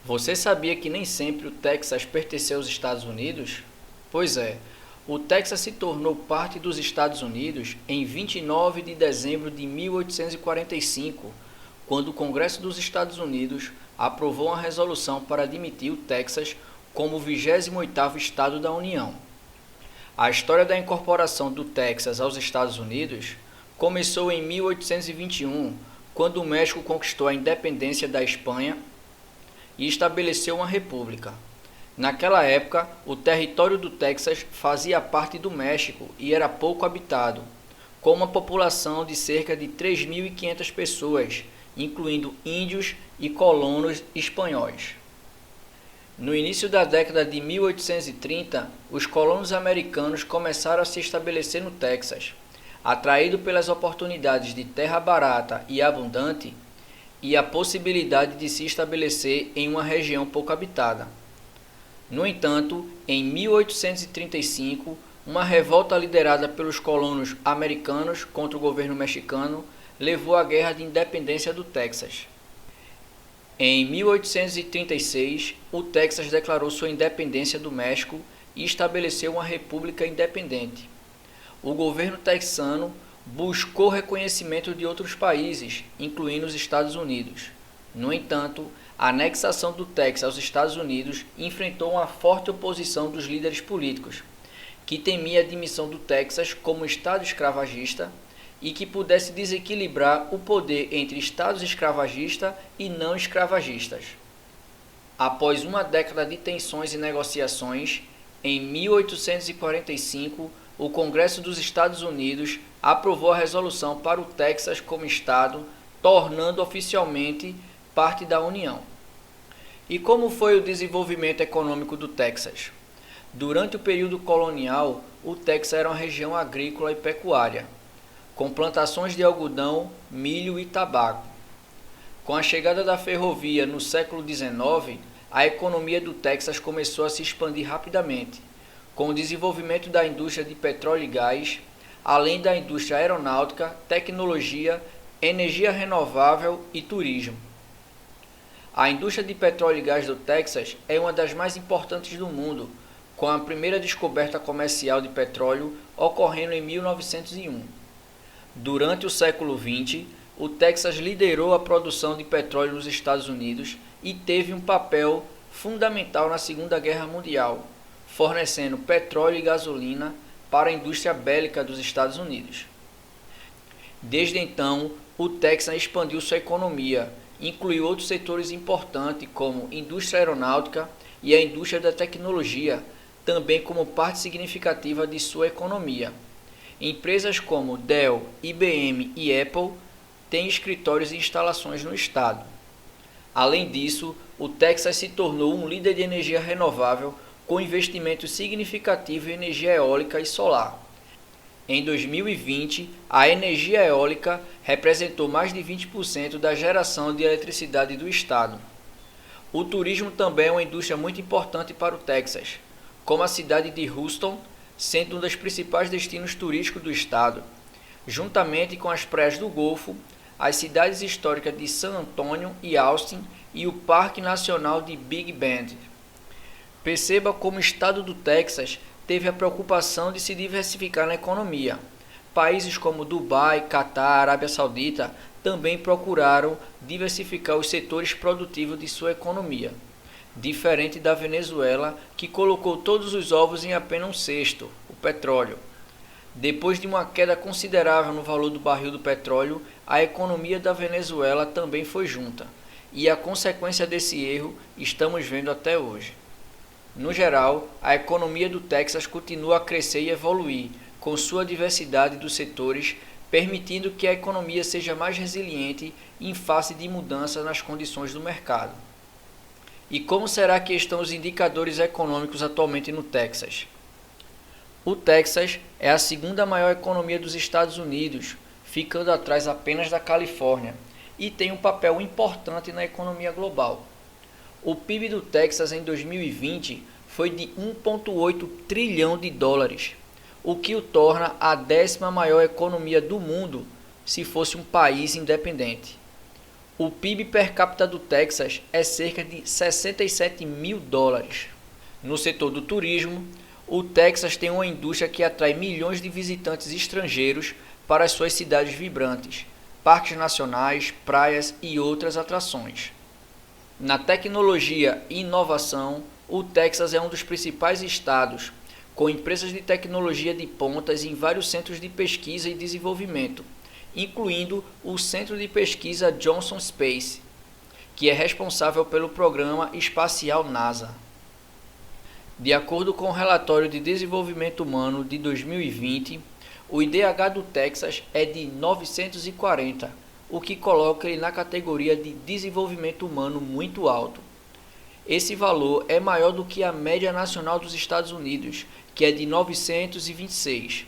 Você sabia que nem sempre o Texas pertenceu aos Estados Unidos? Pois é, o Texas se tornou parte dos Estados Unidos em 29 de dezembro de 1845, quando o Congresso dos Estados Unidos aprovou uma resolução para admitir o Texas como o 28º estado da União. A história da incorporação do Texas aos Estados Unidos começou em 1821, quando o México conquistou a independência da Espanha e estabeleceu uma república. Naquela época, o território do Texas fazia parte do México e era pouco habitado, com uma população de cerca de 3.500 pessoas, incluindo índios e colonos espanhóis. No início da década de 1830, os colonos americanos começaram a se estabelecer no Texas, atraídos pelas oportunidades de terra barata e abundante e a possibilidade de se estabelecer em uma região pouco habitada. No entanto, em 1835, uma revolta liderada pelos colonos americanos contra o governo mexicano levou à Guerra de Independência do Texas. Em 1836, o Texas declarou sua independência do México e estabeleceu uma república independente. O governo texano buscou reconhecimento de outros países, incluindo os Estados Unidos. No entanto, a anexação do Texas aos Estados Unidos enfrentou uma forte oposição dos líderes políticos, que temia a admissão do Texas como estado escravagista e que pudesse desequilibrar o poder entre estados escravagistas e não escravagistas. Após uma década de tensões e negociações, em 1845, o Congresso dos Estados Unidos aprovou a resolução para o Texas como estado, tornando oficialmente parte da União. E como foi o desenvolvimento econômico do Texas? Durante o período colonial, o Texas era uma região agrícola e pecuária, com plantações de algodão, milho e tabaco. Com a chegada da ferrovia no século XIX, a economia do Texas começou a se expandir rapidamente, com o desenvolvimento da indústria de petróleo e gás, além da indústria aeronáutica, tecnologia, energia renovável e turismo. A indústria de petróleo e gás do Texas é uma das mais importantes do mundo, com a primeira descoberta comercial de petróleo ocorrendo em 1901. Durante o século XX, o Texas liderou a produção de petróleo nos Estados Unidos e teve um papel fundamental na Segunda Guerra Mundial, fornecendo petróleo e gasolina para a indústria bélica dos Estados Unidos. Desde então, o Texas expandiu sua economia, incluiu outros setores importantes como indústria aeronáutica e a indústria da tecnologia, também como parte significativa de sua economia. Empresas como Dell, IBM e Apple têm escritórios e instalações no estado. Além disso, o Texas se tornou um líder de energia renovável com investimentos significativos em energia eólica e solar. Em 2020, a energia eólica representou mais de 20% da geração de eletricidade do estado. O turismo também é uma indústria muito importante para o Texas, como a cidade de Houston, sendo um dos principais destinos turísticos do estado, juntamente com as praias do Golfo, as cidades históricas de San Antonio e Austin e o Parque Nacional de Big Bend. Perceba como o estado do Texas teve a preocupação de se diversificar na economia. Países como Dubai, Catar, Arábia Saudita também procuraram diversificar os setores produtivos de sua economia, diferente da Venezuela, que colocou todos os ovos em apenas um cesto, o petróleo. Depois de uma queda considerável no valor do barril do petróleo, a economia da Venezuela também foi junta, e a consequência desse erro estamos vendo até hoje. No geral, a economia do Texas continua a crescer e evoluir, com sua diversidade dos setores, permitindo que a economia seja mais resiliente em face de mudanças nas condições do mercado. E como será que estão os indicadores econômicos atualmente no Texas? O Texas é a segunda maior economia dos Estados Unidos, ficando atrás apenas da Califórnia, e tem um papel importante na economia global. O PIB do Texas em 2020 foi de 1,8 trilhão de dólares, o que o torna a 10ª maior economia do mundo se fosse um país independente. O PIB per capita do Texas é cerca de 67 mil dólares. No setor do turismo, o Texas tem uma indústria que atrai milhões de visitantes estrangeiros para as suas cidades vibrantes, parques nacionais, praias e outras atrações. Na tecnologia e inovação, o Texas é um dos principais estados, com empresas de tecnologia de pontas em vários centros de pesquisa e desenvolvimento, incluindo o Centro de Pesquisa Johnson Space, que é responsável pelo programa espacial NASA. De acordo com o relatório de desenvolvimento humano de 2020, o IDH do Texas é de 940, o que coloca ele na categoria de desenvolvimento humano muito alto. Esse valor é maior do que a média nacional dos Estados Unidos, que é de 926,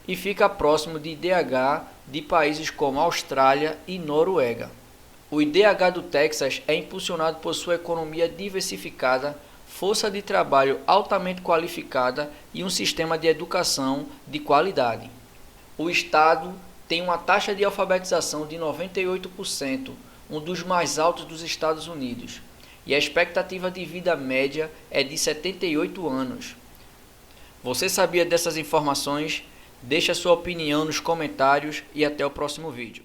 e fica próximo de IDH de países como Austrália e Noruega. O IDH do Texas é impulsionado por sua economia diversificada, força de trabalho altamente qualificada e um sistema de educação de qualidade. O estado tem uma taxa de alfabetização de 98%, um dos mais altos dos Estados Unidos, e a expectativa de vida média é de 78 anos. Você sabia dessas informações? Deixe a sua opinião nos comentários e até o próximo vídeo.